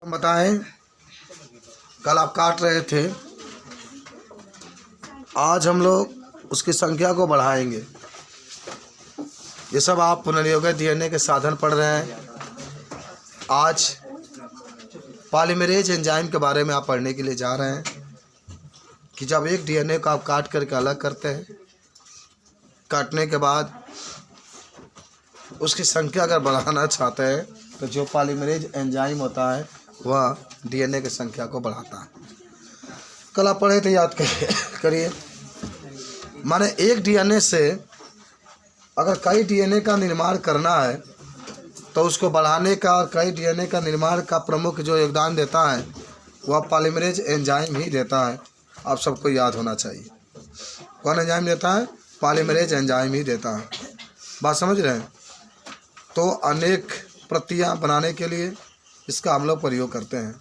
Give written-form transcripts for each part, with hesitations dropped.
बताएं, कल आप काट रहे थे, आज हम लोग उसकी संख्या को बढ़ाएंगे। ये सब आप पुनर्योगे डीएनए के साधन पढ़ रहे हैं। आज पॉलीमरेज एंजाइम के बारे में आप पढ़ने के लिए जा रहे हैं कि जब एक डीएनए को आप काट करके अलग करते हैं, काटने के बाद उसकी संख्या अगर बढ़ाना चाहते हैं तो जो पॉलीमरेज एंजाइम होता है वह डीएनए की संख्या को बढ़ाता है। कल आप पढ़े थे, याद करिए। माने एक डीएनए से अगर कई डीएनए का निर्माण करना है तो उसको बढ़ाने का और कई डीएनए का निर्माण का प्रमुख जो योगदान देता है वह पॉलीमरेज एंजाइम ही देता है। आप सबको याद होना चाहिए। कौन एंजाइम देता है? पॉलीमरेज एंजाइम ही देता है। बात समझ रहे हैं? तो अनेक प्रतियां बनाने के लिए इसका हम लोग प्रयोग करते हैं।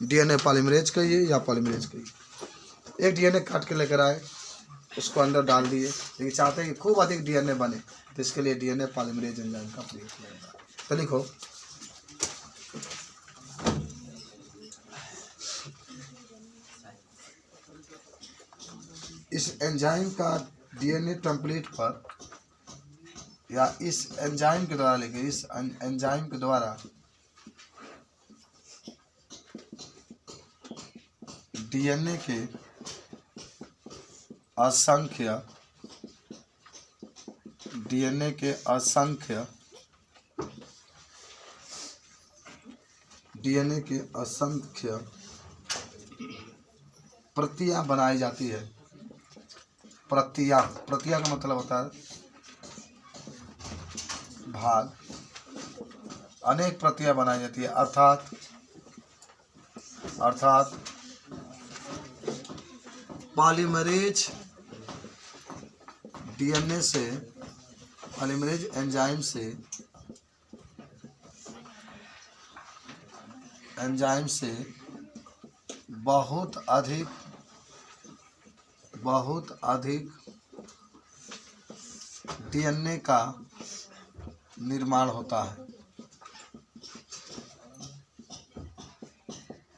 डीएनए पॉलीमरेज कहिए या पॉलीमरेज कहिए। एक डीएनए काट के लेकर आए, उसको अंदर डाल दिए, लेकिन चाहते हैं कि खूब अधिक डीएनए बने, तो इसके लिए डीएनए पॉलीमरेज एंजाइम का प्रयोग किया जाता है। तो लिखो, इस एंजाइम का डीएनए टेम्पलेट पर या इस एंजाइम के द्वारा लिखे, इस एंजाइम के द्वारा डीएनए के असंख्य प्रतियां बनाई जाती है। प्रतियां का मतलब होता है भाग। अनेक प्रतियां बनाई जाती है, अर्थात पॉलीमरेज डीएनए से, पॉलीमरेज एंजाइम से बहुत अधिक डीएनए का निर्माण होता है।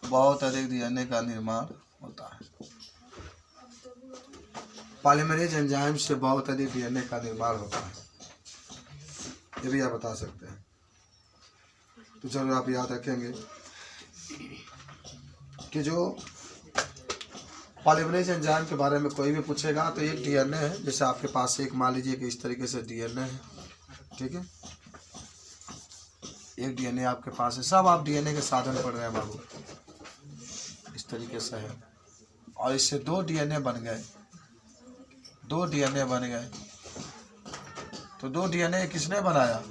बहुत अधिक डीएनए का निर्माण होता है। पॉलीमरेज एंजाइम से बहुत अधिक डीएनए का निर्माण होता है, ये भी आप बता सकते हैं। तो चलो आप याद रखेंगे कि जो पॉलीमरेज एंजाइम के बारे में कोई भी पूछेगा तो एक डीएनए है, जैसे आपके पास एक, मान लीजिए कि इस तरीके से डीएनए है, ठीक है, एक डीएनए आपके पास है। सब आप डीएनए के साधन पढ़ रहे हैं बाबू, इस तरीके से है। और इससे दो डीएनए बन गए, तो दो डीएनए किसने बनाया?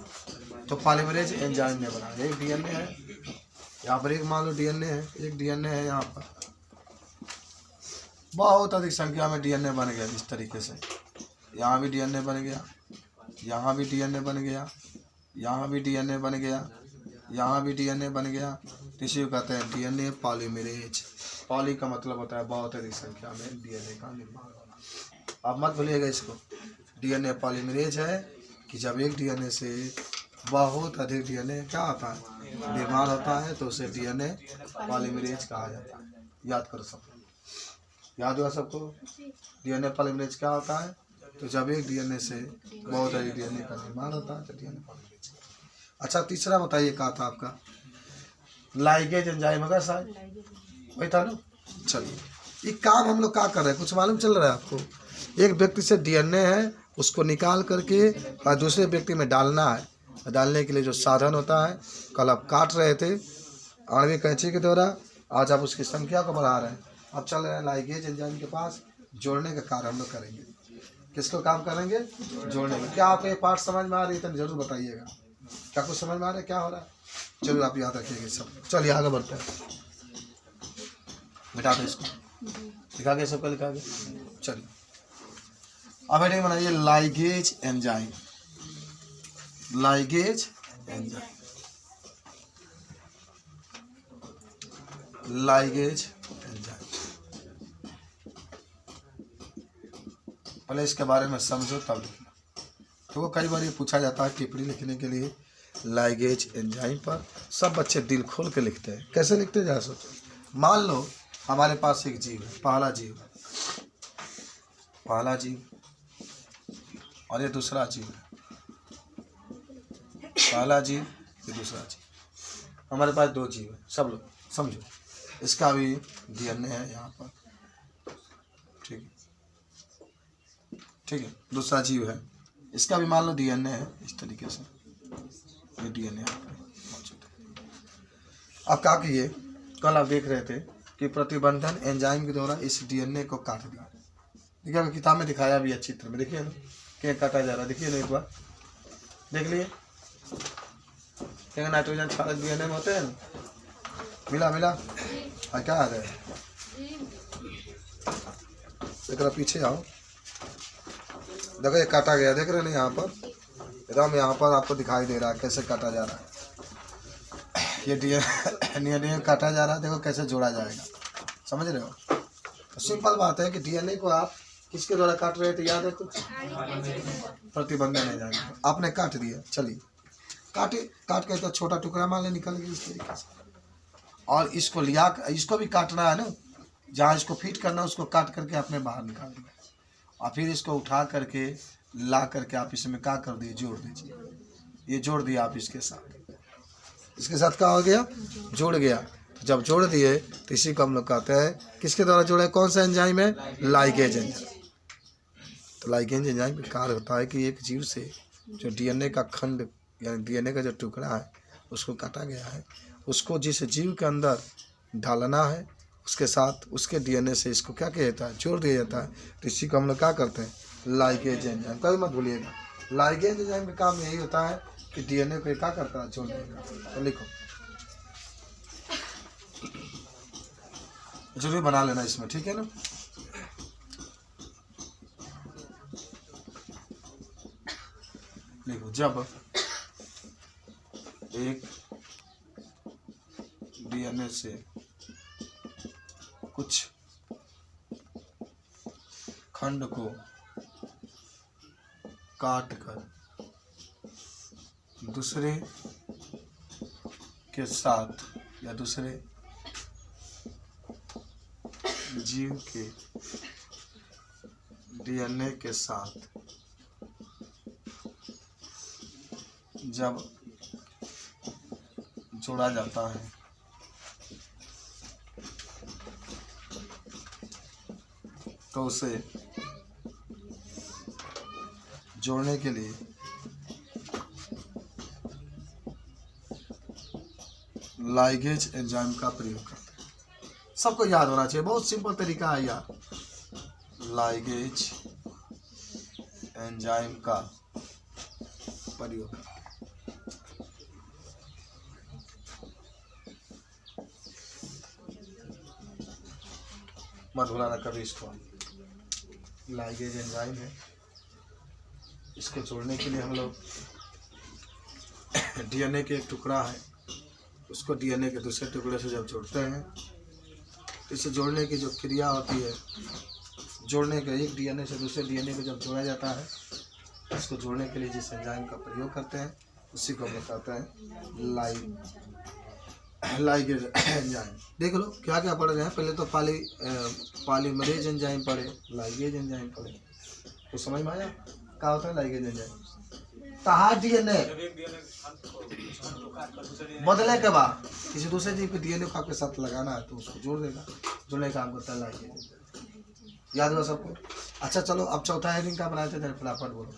तो पॉलीमरेज एंजाइम ने बनाया। एक डीएनए है यहाँ पर, एक मान लो डीएनए है, एक डीएनए है यहाँ पर, बहुत अधिक संख्या में डीएनए बन गया। इस तरीके से यहाँ भी डीएनए बन गया, यहाँ भी डीएनए बन गया, यहाँ भी डीएनए बन गया, यहाँ भी डीएनए बन गया। तो इसी को कहते हैं डीएनए पॉलीमरेज। पॉली का मतलब होता है बहुत अधिक संख्या में डीएनए का निर्माण होना। आप मत भूलिएगा इसको। डीएनए पॉलीमरेज है कि जब एक डीएनए से बहुत अधिक डीएनए क्या होता है, निर्माण होता है, तो उसे डीएनए पॉलीमरेज कहा जाता है। याद करो सबको, याद हुआ सबको? डीएनए पॉलीमरेज क्या होता है? तो जब एक डीएनए से बहुत अधिक डीएनए का निर्माण होता है तो डीएनए पॉलीमरेज। अच्छा, तीसरा बताइए, कहा था आपका लाइगेज एंजाइम होगा शायद, वही था ना? चलिए, ये काम हम लोग क्या कर रहे हैं, कुछ मालूम चल रहा है आपको? एक व्यक्ति से डीएनए है, उसको निकाल करके और दूसरे व्यक्ति में डालना है। डालने के लिए जो साधन होता है, कल आप काट रहे थे आणविक कैंची के द्वारा, आज आप उसकी संख्या को बढ़ा रहे हैं। अब चल रहे हैं लाइगेज एंजाइम के पास, जोड़ने का कार्य हम लोग करेंगे। किसको काम करेंगे? जोड़ने का। क्या आप ये पार्ट समझ में आ रही है तो जरूर बताइएगा। क्या कुछ समझ में आ रहा है क्या हो रहा है? चलो आप याद रखिएगा सब। चलिए आगे बढ़ते हैं। मिटा दो इसको, लिखा गया सबका, लिखा गया। चलिए अब हेडिंग बनाइए ligase enzyme. Ligase enzyme, ligase enzyme. पहले इसके बारे में समझो तब लिखना। तो वो कई बार ये पूछा जाता है टिप्पणी लिखने के लिए लाइगेज एंजाइम पर सब बच्चे दिल खोल के लिखते हैं। कैसे लिखते हैं जरा सोचो। मान लो हमारे पास एक जीव है, पहला जीव और ये दूसरा जीव है। पहला जीव, ये दूसरा जीव। हमारे पास दो जीव है, सब लोग समझो। इसका भी डीएनए है यहाँ पर, ठीक है। दूसरा जीव है, इसका भी मान लो डीएनए है। इस तरीके से ये डीएनए मौजूद है। अब क्या किए, कल आप देख रहे थे कि प्रतिबंधन एंजाइम के द्वारा इस डीएनए को काट दिया। देखिए किताब में दिखाया भी है चित्र में, देखिए ना क्या काटा जा रहा है। देखिए ना एक बार देख लिए, क्या नाइट्रोजन क्षारक डीएनए में होते हैं ना। मिला हाँ, क्या आ रहा है, देखो पीछे आओ, देखो ये काटा गया, देख रहे हैं यहाँ पर एकदम, यहाँ पर आपको दिखाई दे रहा है कैसे काटा जा रहा है। ये डीएनए काटा जा रहा है, देखो कैसे जोड़ा जाएगा, समझ रहे हो। तो सिंपल बात है कि डीएनए को आप किसके द्वारा काट रहे थे, याद है कुछ? प्रतिबंधन एंजाइम आपने काट दिया। चलिए काट के तो छोटा टुकड़ा मान ले निकल गया इस तरीके से। और इसको लिया, इसको भी काटना है ना, जहाँ इसको फिट करना है उसको काट करके आपने बाहर निकाल दिया। और फिर इसको उठा करके ला करके आप इसमें क्या कर दिए, जोड़ दीजिए। ये जोड़ दिया आप इसके साथ क्या हो गया, जोड़ गया। जब जोड़ दिए तो इसी को हम लोग कहते हैं, किसके द्वारा जोड़े, कौन सा एंजाइम है, लाइगेज एंजाइम। तो लाइगेज एंजाइम का कार्य होता है कि एक जीव से जो डीएनए का खंड यानी डीएनए का जो टुकड़ा है उसको काटा गया है, उसको जिस जीव के अंदर डालना है उसके साथ उसके डीएनए से इसको क्या किया जाता है, जोड़ दिया जाता है। तो इसी को हम लोग क्या करते हैं, लाइगेज एंजाइम। कभी मत भूलिएगा, लाइगेज एंजाइम का काम यही होता है कि डीएनए को क्या करता है, जोड़ देगा। तो लिखो, जरूर बना लेना इसमें, ठीक है ना। लिखो, जब एक डीएनए से कुछ खंड को काट कर दूसरे के साथ या दूसरे जीव के डीएनए के साथ जब जोड़ा जाता है तो उसे जोड़ने के लिए लाइगेज एंजाइम का प्रयोग करते हैं। सबको याद होना चाहिए, बहुत सिंपल तरीका है यार। लाइगेज एंजाइम का प्रयोग करते हैं। मत भुलाना कभी इसको, लाइगेज एंजाइम है। इसको जोड़ने के लिए हम लोग डीएनए के एक टुकड़ा है, उसको डीएनए के दूसरे टुकड़े से जब जोड़ते हैं, इसे जोड़ने की जो क्रिया होती है, जोड़ने के एक डीएनए से दूसरे डीएनए को जब जोड़ा जाता है, इसको जोड़ने के लिए जिस एंजाइम का प्रयोग करते हैं उसी को बताते हैं लाइगेज एंजाइम। देख लो क्या क्या पढ़ रहे हैं, पहले तो पॉलीमरेज एंजाइम पढ़े, लाइगेज एंजाइम पढ़े, तो समझ में आया क्या होता है लाइगेज एंजाइम। कहा डीएनए बदले के बाद किसी दूसरे जीव के डीएनए को आपके साथ लगाना है तो उसको जोड़ देगा, जोड़ने का काम करता है लाइगेज। याद हुआ सबको? अच्छा चलो अब चौथा हेडिंग का बनाए थे, फटाफट बोलो।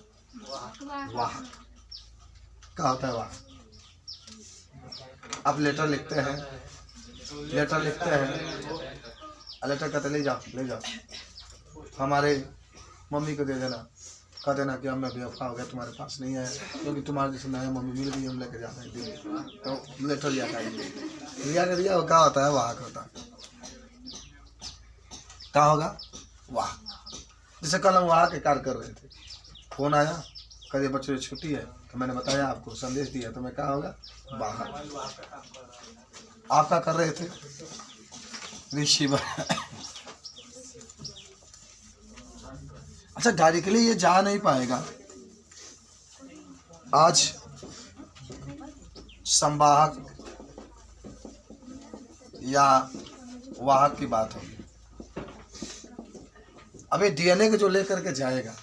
वाह, क्या होता है वाह? आप लेटर लिखते हैं, लेटर कहते ले जाओ हमारे मम्मी को दे देना, कह देना कि हमें बेवफा हो गया, तुम्हारे पास नहीं है क्योंकि तुम्हारे जैसे नया मम्मी मिल गई, हम लेके जाते हैं दिल्ली। तो लेटर लिया कर दिया वो क्या होता है, वाह होता है। क्या होगा, वाह। जैसे कल हम वाह के कार्य कर रहे थे, फोन आया, कल बच्चों की छुट्टी है, तो मैंने बताया आपको, संदेश दिया, तो मैं क्या होगा, बाहर। आप क्या कर रहे थे, रिसीवर। अच्छा डायरेक्टली ये जा नहीं पाएगा, आज संवाहक या वाहक की बात होगी। अभी डीएनए को जो लेकर के जाएगा,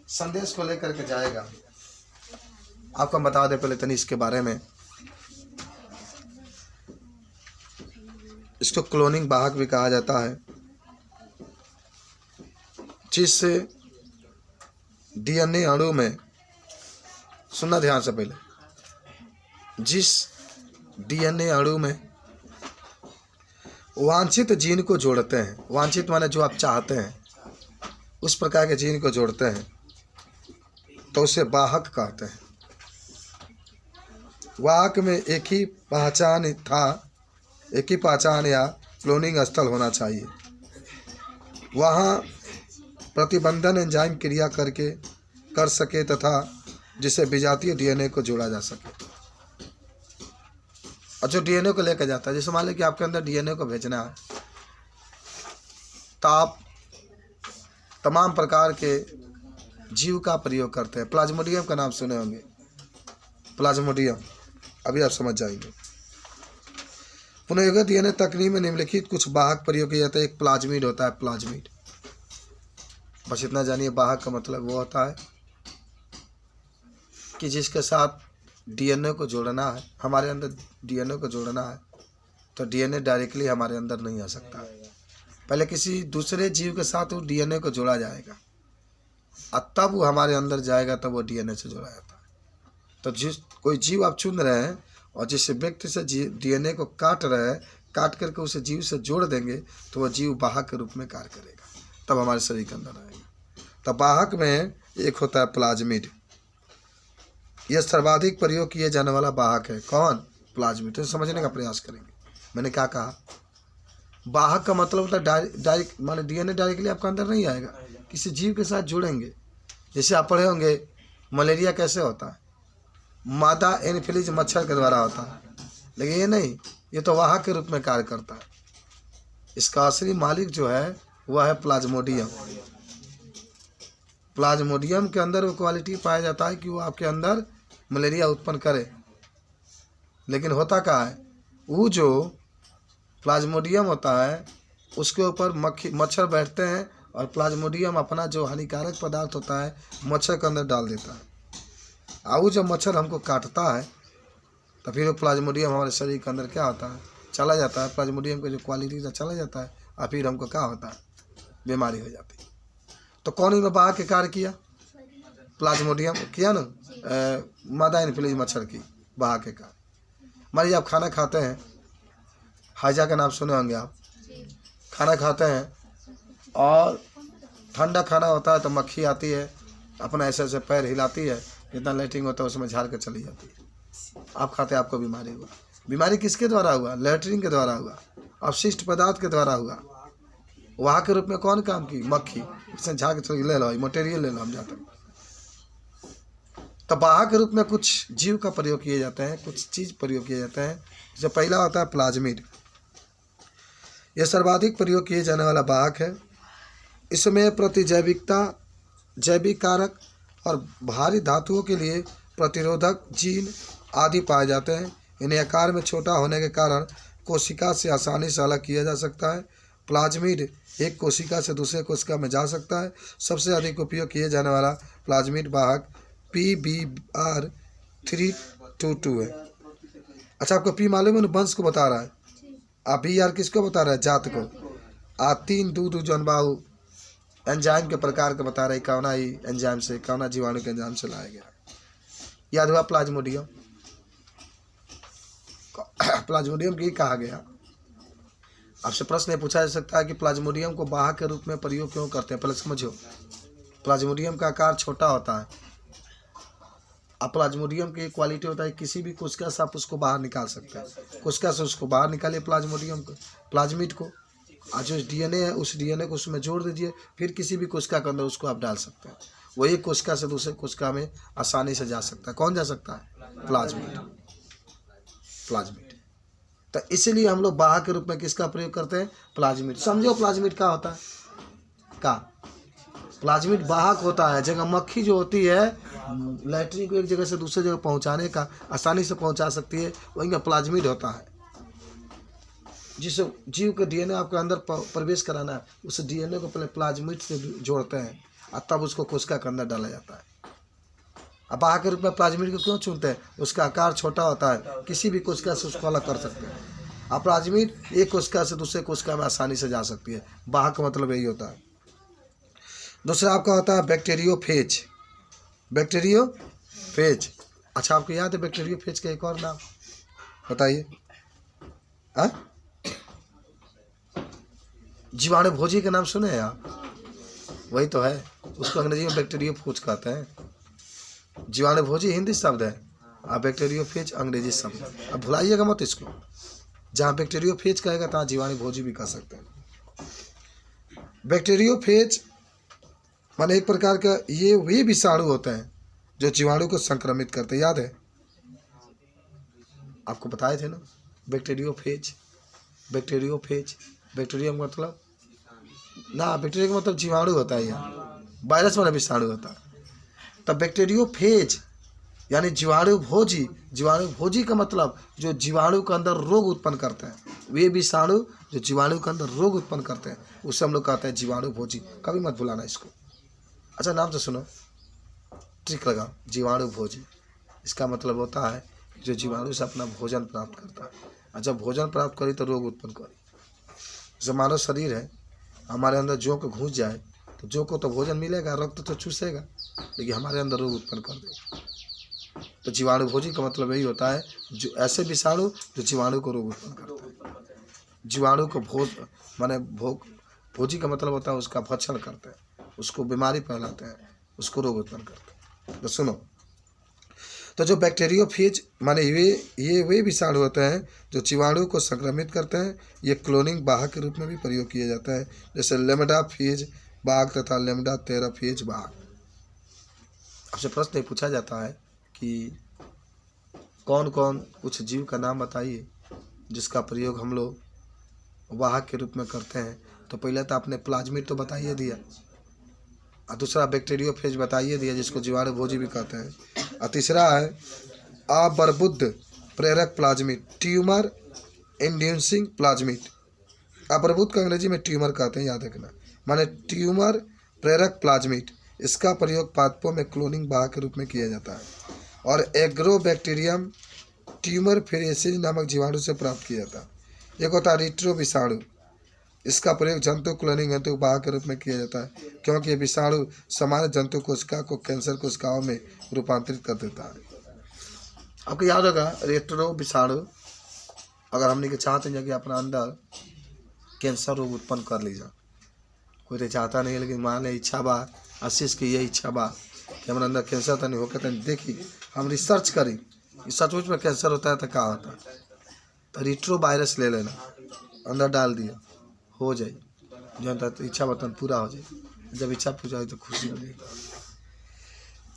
संदेश को लेकर के जाएगा, आपको हम बता दें पहले तनी इसके बारे में। इसको क्लोनिंग वाहक भी कहा जाता है, जिससे डीएनए अणु में, सुनना ध्यान से पहले, जिस डीएनए अणु में वांछित जीन को जोड़ते हैं, वांछित माने जो आप चाहते हैं, उस प्रकार के जीन को जोड़ते हैं तो उसे वाहक कहते हैं। वाहक में एक ही पहचान या क्लोनिंग स्थल होना चाहिए। वहाँ प्रतिबंधन एंजाइम क्रिया कर सके तथा जिससे विजातीय डीएनए को जोड़ा जा सके। और जो डीएनए को लेकर जाता है, जैसे मान लें कि आपके अंदर डीएनए को भेजना है, तो आप तमाम प्रकार के जीव का प्रयोग करते हैं। प्लाज्मोडियम का नाम सुने होंगे, प्लाज्मोडियम, अभी आप समझ जाएंगे। पुनः डीएनए तकनीक में निम्नलिखित कुछ वाहक प्रयोग किए जाते हैं। एक प्लाज्मिड होता है, प्लाज्मिड, बस इतना जानिए। वाहक का मतलब वो होता है कि जिसके साथ डीएनए को जोड़ना है, हमारे अंदर डीएनए को जोड़ना है, तो डीएनए डायरेक्टली हमारे अंदर नहीं आ सकता। पहले किसी दूसरे जीव के साथ वो डीएनए को जोड़ा जाएगा और तब वो हमारे अंदर जाएगा, तब वो डीएनए से जोड़ा जाता है। तो जिस कोई जीव आप चुन रहे हैं और जिस व्यक्ति से डीएनए को काट रहे हैं, काट करके उसे जीव से जोड़ देंगे तो वह जीव वाहक के रूप में कार्य करेगा, तब हमारे शरीर के अंदर आएगा। तो वाहक में एक होता है प्लाज्मिड। यह सर्वाधिक प्रयोग किए जाने वाला वाहक है। कौन? प्लाज्मिड। तो समझने का प्रयास करेंगे। मैंने क्या कहा? वाहक का मतलब होता है डायरेक्ट, माने डीएनए डायरेक्टली आपका अंदर नहीं आएगा, किसी जीव के साथ जुड़ेंगे। जैसे आप पढ़े होंगे मलेरिया कैसे होता है, मादा एनोफिलीज मच्छर के द्वारा होता है, लेकिन ये नहीं, ये तो वाहक के रूप में कार्य करता है। इसका असली मालिक जो है वह है प्लाज्मोडियम। प्लाज्मोडियम के अंदर वो क्वालिटी पाया जाता है कि वो आपके अंदर मलेरिया उत्पन्न करे। लेकिन होता क्या है, वो जो प्लाज्मोडियम होता है उसके ऊपर मच्छर बैठते हैं और प्लाज्मोडियम अपना जो हानिकारक पदार्थ होता है मच्छर के अंदर डाल देता है। और वो जब मच्छर हमको काटता है तो फिर वो प्लाज्मोडियम हमारे शरीर के अंदर क्या होता है, चला जाता है। प्लाज्मोडियम का जो क्वालिटी था चला जाता है और फिर हमको क्या होता है, बीमारी हो जाती है। तो कौन में वाहक के कार्य किया? प्लाज्मोडियम किया ना, मादा एनोफिलीज मच्छर की वाहक के कार्य। मान आप खाना खाते हैं, हाइजा का नाम सुने होंगे आप। खाना खाते हैं और ठंडा खाना होता है तो मक्खी आती है, अपना ऐसे ऐसे पैर हिलाती है, जितना लैट्रिन होता है उसमें झाड़ कर चली जाती है। आप खाते, आपको बीमारी हुआ। बीमारी किसके द्वारा हुआ? लैट्रिन के द्वारा हुआ, अपशिष्ट पदार्थ के द्वारा हुआ। वहाँ के रूप में कौन काम की? मक्खी। इसने झाड़ के चली, ले लो मटेरियल ले लो, हम जाते हैं। तो वाहक के रूप में कुछ जीव का प्रयोग किए जाते हैं, कुछ चीज़ प्रयोग किए जाते हैं। जैसे पहला होता है प्लाज्मिड। यह सर्वाधिक प्रयोग किए जाने वाला वाहक है। इसमें प्रतिजैविकता, जैविक कारक और भारी धातुओं के लिए प्रतिरोधक जीन आदि पाए जाते हैं। इन्हें आकार में छोटा होने के कारण कोशिका से आसानी से अलग किया जा सकता है। प्लाज्मिड एक कोशिका से दूसरे कोशिका में जा सकता है। सबसे अधिक उपयोग किए जाने वाला प्लाज्मिड वाहक PBr322 है। अच्छा, आपको पी मालूम है ना, वंश को बता रहा है। आप BR किसको बता रहा है? जात को। 3 दूध जनबाहु एंजाइम के प्रकार के बता रहे, कौना ही एंजाइम से, कौना जीवाणु के एंजाइम से लाया गया। याद हुआ प्लाज्मोडियम। प्लाज्मोडियम की कहा गया। आपसे प्रश्न ये पूछा जा सकता है कि प्लाज्मोडियम को वाहक के रूप में प्रयोग क्यों करते हैं? पहले समझो, प्लाज्मोडियम का आकार छोटा होता है। अब प्लाज्मोडियम की क्वालिटी होता है किसी भी कोशिका से आप उसको बाहर निकाल सकते हैं। कोशिका से उसको बाहर निकालिए प्लाज्मोडियम को, प्लाज्मिड को, और जो डीएनए है उस डीएनए को उसमें जोड़ दीजिए, फिर किसी भी कोशिका के अंदर उसको आप डाल सकते हैं। वही कोशिका से दूसरे कोशिका में आसानी से जा सकता है। कौन जा सकता है? प्लाज्मिड। प्लाज्मिड। तो इसीलिए हम लोग वाहक के रूप में किसका प्रयोग करते हैं? प्लाज्मिड। समझो प्लाज्मिड क्या होता है? का प्लाज्मिड वाहक होता है। जगह मक्खी जो होती है लैट्रिन को एक जगह से दूसरे जगह पहुंचाने का, आसानी से पहुंचा सकती है, वही में प्लाज्मिड होता है। जिस जीव का डीएनए आपके अंदर प्रवेश कराना है, उस डीएनए को पहले प्लाज्मिड से जोड़ते हैं और तब उसको कोशिका के अंदर डाला जाता है। अब बाहर के रूप में प्लाज्मिड को क्यों चुनते हैं? उसका आकार छोटा होता है, किसी भी कोशिका से उसको अलग कर सकते हैं। अब प्लाज्मिड एक कोशिका से दूसरे कोशिका में आसानी से जा सकती है। बाहर का मतलब यही होता है। दूसरा आपका होता है बैक्टीरियोफेज। बैक्टीरियोफेज, अच्छा आपको याद है बैक्टीरियोफेज का एक और नाम बताइए? जीवाणु भोजी का नाम सुने हैं आप? वही तो है, उसको अंग्रेजी में बैक्टीरियोफेज कहते हैं। जीवाणु भोजी हिंदी शब्द है और बैक्टीरियोफेज अंग्रेजी शब्द है। अब भुलाइएगा मत इसको, जहाँ बैक्टीरियोफेज कहेगा तहाँ जीवाणु भोजी भी कह सकते हैं। बैक्टीरियोफेज माने एक प्रकार का ये वे विषाणु होते हैं जो जीवाणु को संक्रमित करते हैं। याद है आपको बताए थे ना बैक्टीरियोफेज। बैक्टीरिया का मतलब ना, बैक्टीरिया का मतलब जीवाणु होता है, यहाँ वायरस वाला विषाणु होता है। तब बैक्टीरियोफेज यानी जीवाणु भोजी। जीवाणु भोजी का मतलब जो जीवाणु के अंदर रोग उत्पन्न करते हैं, वे विषाणु जो जीवाणु के अंदर रोग उत्पन्न करते हैं, उससे हम लोग कहते हैं जीवाणु भोजी। कभी मत भुलाना इसको। अच्छा नाम से सुनो, ट्रिक लगाओ, जीवाणु भोजी। इसका मतलब होता है जो जीवाणु से अपना भोजन प्राप्त करता है, और जब भोजन प्राप्त करी तो रोग उत्पन्न करी। जैसे मानव शरीर है, हमारे अंदर जो को घुस जाए तो जो को तो भोजन मिलेगा, रक्त तो चूसेगा, लेकिन हमारे अंदर रोग उत्पन्न कर देगा। तो जीवाणु भोजी का मतलब यही होता है, जो ऐसे विषाणु जो जीवाणु को रोग उत्पन्न करते हैं। जीवाणु को भोजी का मतलब होता है उसका भक्षण करते हैं, उसको बीमारी फैलाते हैं, उसको रोग उत्पन्न करते हैं। तो सुनो, तो जो बैक्टीरियोफेज माने ये वे विषाणु होते हैं जो जीवाणु को संक्रमित करते हैं। ये क्लोनिंग बाहक के रूप में भी प्रयोग किया जाता है, जैसे लेमडाफेज बाघ तथा लेमडाथेराफेज बाघ। आपसे प्रश्न पूछा जाता है कि कौन कौन कुछ जीव का नाम बताइए जिसका प्रयोग हम लोग वाहक के रूप में करते हैं। तो पहले तो आपने प्लाज्मिड तो बताइए दिया, और दूसरा बैक्टीरियोफेज बताइए दिया जिसको जीवाणु भोजी भी कहते हैं, और तीसरा है अबरबुद्ध प्रेरक प्लाज्मिड, ट्यूमर इंड्यूसिंग प्लाज्मिड। अबरबुद्ध का अंग्रेजी में ट्यूमर कहते हैं, याद रखना, माने ट्यूमर प्रेरक प्लाज्मिड। इसका प्रयोग पादपों में क्लोनिंग बाहक के रूप में किया जाता है। और एग्रोबैक्टीरियम ट्यूमर फेरेसिस नामक जीवाणु से प्राप्त किया जाता है। एक होता है रिट्रो विषाणु, इसका प्रयोग जंतु क्लोनिंग हेतु बाहक के रूप में किया जाता है, क्योंकि ये विषाणु सामान्य जंतु कोशिका को कैंसर कोशिकाओं में रूपांतरित कर देता है। आपको याद होगा रेट्रो विषाणु, अगर हमने के चाहते हैं कि अपना अंदर कैंसर रोग उत्पन्न कर लीजा, कोई तो चाहता नहीं है, लेकिन मान इच्छा बा, आशीष की ये इच्छा बा कि हमारे अंदर कैंसर तो नहीं होकर तो देखी हम रिसर्च करी सचमुच में कैंसर होता है तो क्या होता है, तो रिट्रो वायरस ले लेना, अंदर डाल दिया, हो जाए जो तो इच्छा बतन पूरा हो जाए। जब इच्छा पूरा हो तो खुशी मिलेगी।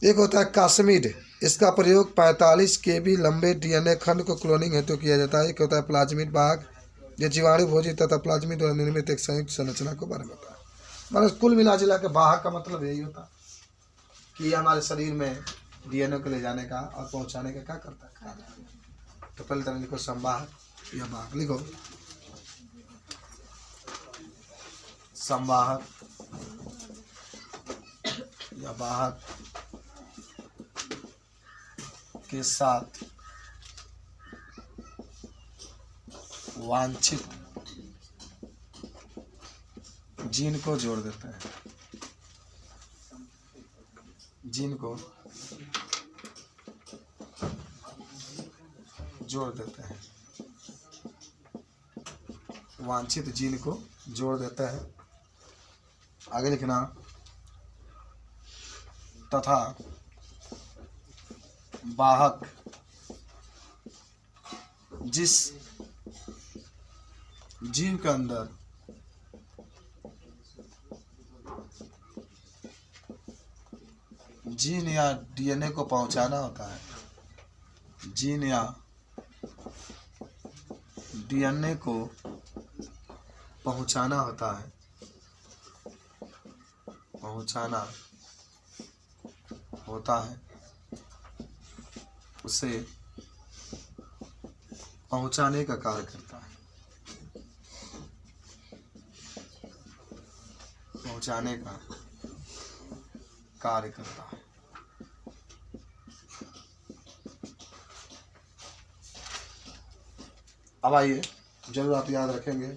एक होता है कास्मिड, इसका प्रयोग 45 kb लंबे डीएनए खंड को क्लोनिंग हेतु किया जाता है। एक होता है प्लाज्मिड बाघ, ये जीवाणु भोजी तथा प्लाज्मिड द्वारा निर्मित एक संयुक्त संरचना को बारे में होता है। मतलब कुल मिला जुला के बाहक का मतलब यही होता है कि हमारे शरीर में डीएनए को ले जाने का और पहुंचाने का क्या करता है। तो पहले तरह लिखो संवाहक या बाहक, लिखो संवाहक या वाहक के साथ वांछित जीन को जोड़ देते हैं, जीन को जोड़ देते हैं, वांछित जीन को जोड़ देते हैं। आगे लिखना, तथा वाहक जिस जीव के अंदर जीन या डीएनए को पहुंचाना होता है, जीन या डीएनए को पहुंचाना होता है, पहुंचाना होता है, उसे पहुंचाने का कार्य करता है। पहुंचाने का कार्य करता है। अब आइए, जरूर आप याद रखेंगे,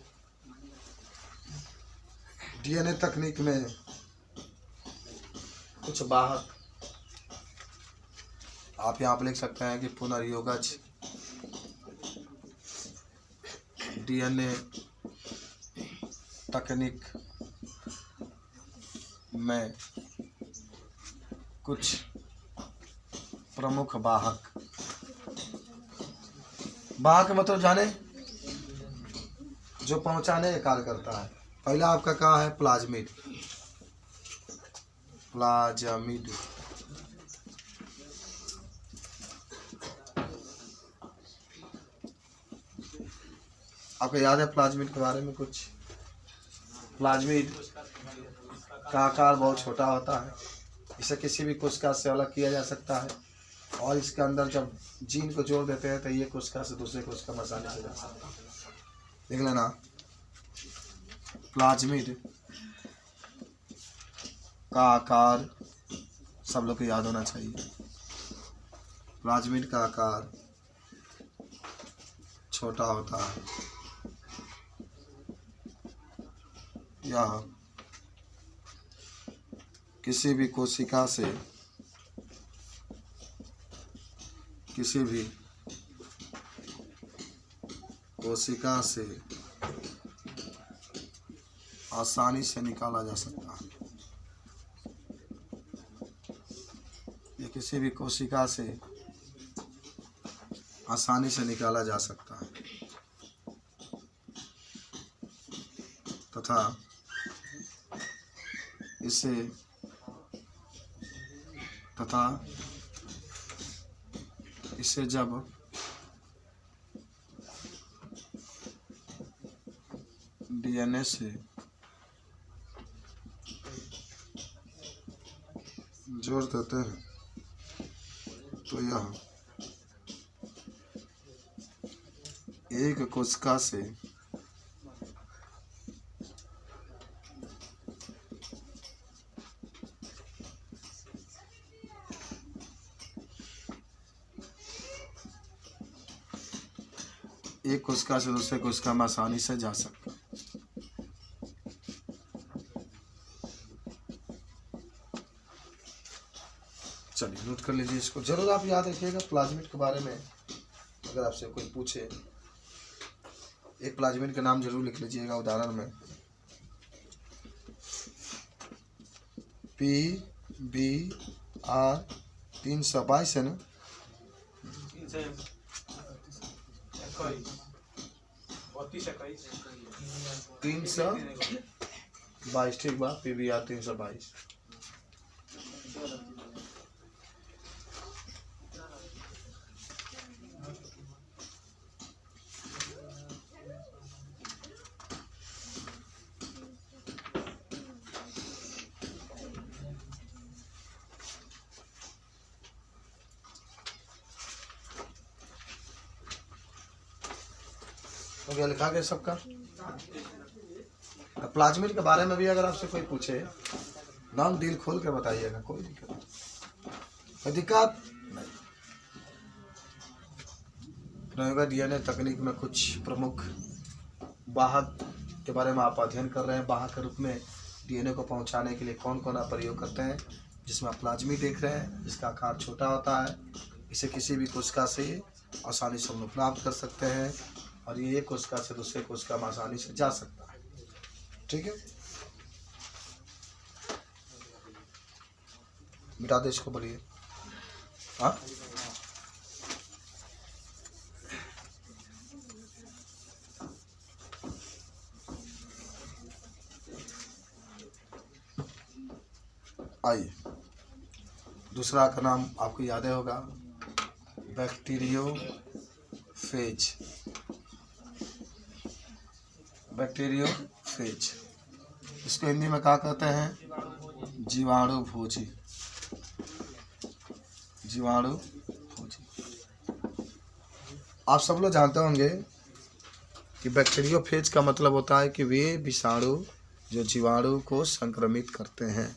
डीएनए तकनीक में कुछ वाहक आप यहाँ पर लिख सकते हैं कि पुनर्योगज डीएनए तकनीक में कुछ प्रमुख वाहक मतलब जाने जो पहुंचाने का कार्य करता है। पहला आपका कहाँ है? प्लाज्मिड। आपको याद है प्लाज्मिड के बारे में कुछ? प्लाज्मिड का आकार बहुत छोटा होता है, इसे किसी भी कोशिका से अलग किया जा सकता है और इसके अंदर जब जीन को जोड़ देते हैं तो ये कोशिका से दूसरे कोशिका में आसानी से जा सकता है। देख लेना, प्लाज्मिड का आकार सब लोग को याद होना चाहिए। प्लाज्मिड का आकार छोटा होता है, यह किसी भी कोशिका से आसानी से निकाला जा सकता है। ये किसी भी कोशिका से आसानी से निकाला जा सकता है तथा इसे जब डीएनए से जोड़ देते हैं तो यह एक कोशिका से दूसरे कोशिका में आसानी से जा सकता है। चलिए नोट कर लीजिए इसको, जरूर आप याद रखिएगा प्लाज्मिड के बारे में। अगर आपसे कोई पूछे, एक प्लाज्मिड का नाम जरूर लिख लीजिएगा उदाहरण में, PBr 322 है ना, 322 ठीक बा, PBr 322। हो गया लिखा गया सबका। प्लाज्मिड के बारे में भी अगर आपसे कोई पूछे, नाम दिल खोल के बताइएगा, कोई दिक्कत नहीं। प्रयोगा डीएनए तकनीक में कुछ प्रमुख वाहक के बारे में आप अध्ययन कर रहे हैं। वाहक के रूप में डीएनए को पहुंचाने के लिए कौन कौन आप प्रयोग करते हैं, जिसमें आप प्लाज्मिड देख रहे हैं, जिसका आकार छोटा होता है, इसे किसी भी कोशिका से आसानी से हम लोग प्राप्त कर सकते हैं और ये एक कोशिका से दूसरे कोशिका में आसानी से जा सकता है। ठीक है, मिटा दे इसको, बोलिए। हाँ, आइए, दूसरा का नाम आपको याद होगा, बैक्टीरियोफेज। बैक्टीरियोफेज, इसको हिंदी में क्या कहते हैं? जीवाणुभोजी। जीवाणुभोजी। आप सब लोग जानते होंगे कि बैक्टीरियोफेज का मतलब होता है कि वे विषाणु जो जीवाणु को संक्रमित करते हैं,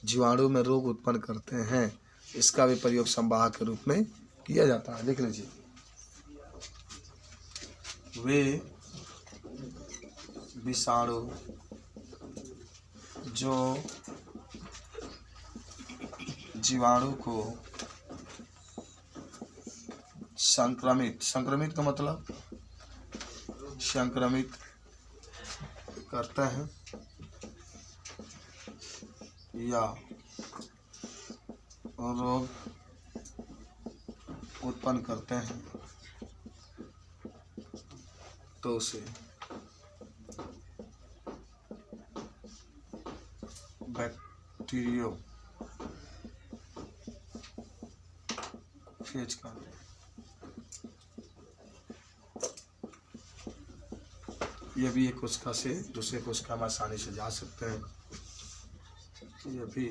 जीवाणु में रोग उत्पन्न करते हैं, इसका भी प्रयोग संवाहक के रूप में किया जाता है। लिख लीजिए, वे विषाणु जो जीवाणु को संक्रमित का मतलब संक्रमित करते हैं या रोग उत्पन्न करते हैं तो उसे बैक्टीरियो फेज का यह भी एक कोशिका से दूसरे कोशिका में आसानी से जा सकते हैं। यह भी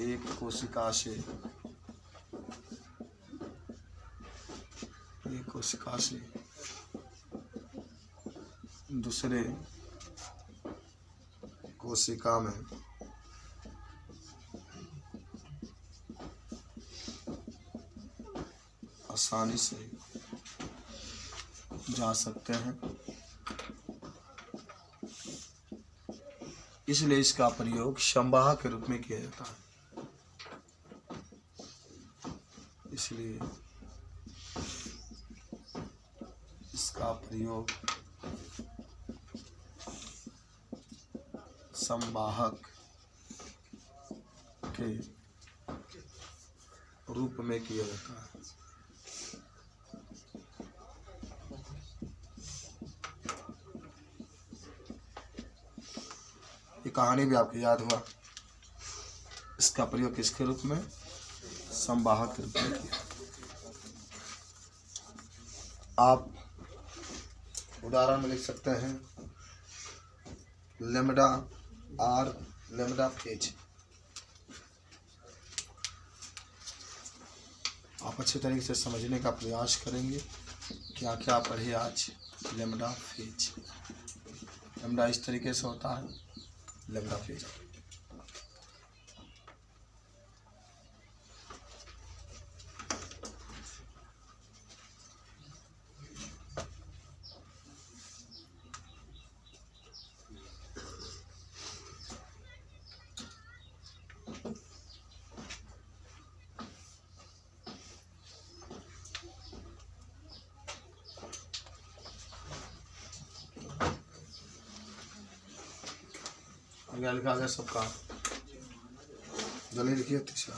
एक कोशिका से दूसरे कोशिका में आसानी से जा सकते हैं, इसलिए इसका प्रयोग संवाहक के रूप में किया जाता है। इसलिए इसका प्रयोग संवाहक के रूप में किया जाता है। ये कहानी भी आपको याद हुआ। इसका प्रयोग किसके रूप में? संवाहक के रूप में किया। आप उदाहरण में लिख सकते हैं लेमडा आर लेमडा फेज। आप अच्छे तरीके से समझने का प्रयास करेंगे। क्या क्या पढ़े आज? लेमडा फेज, लेमडा इस तरीके से होता है, लेमडा फेज। लिखा गया सबका, जल्दी लिखिए तीसरा।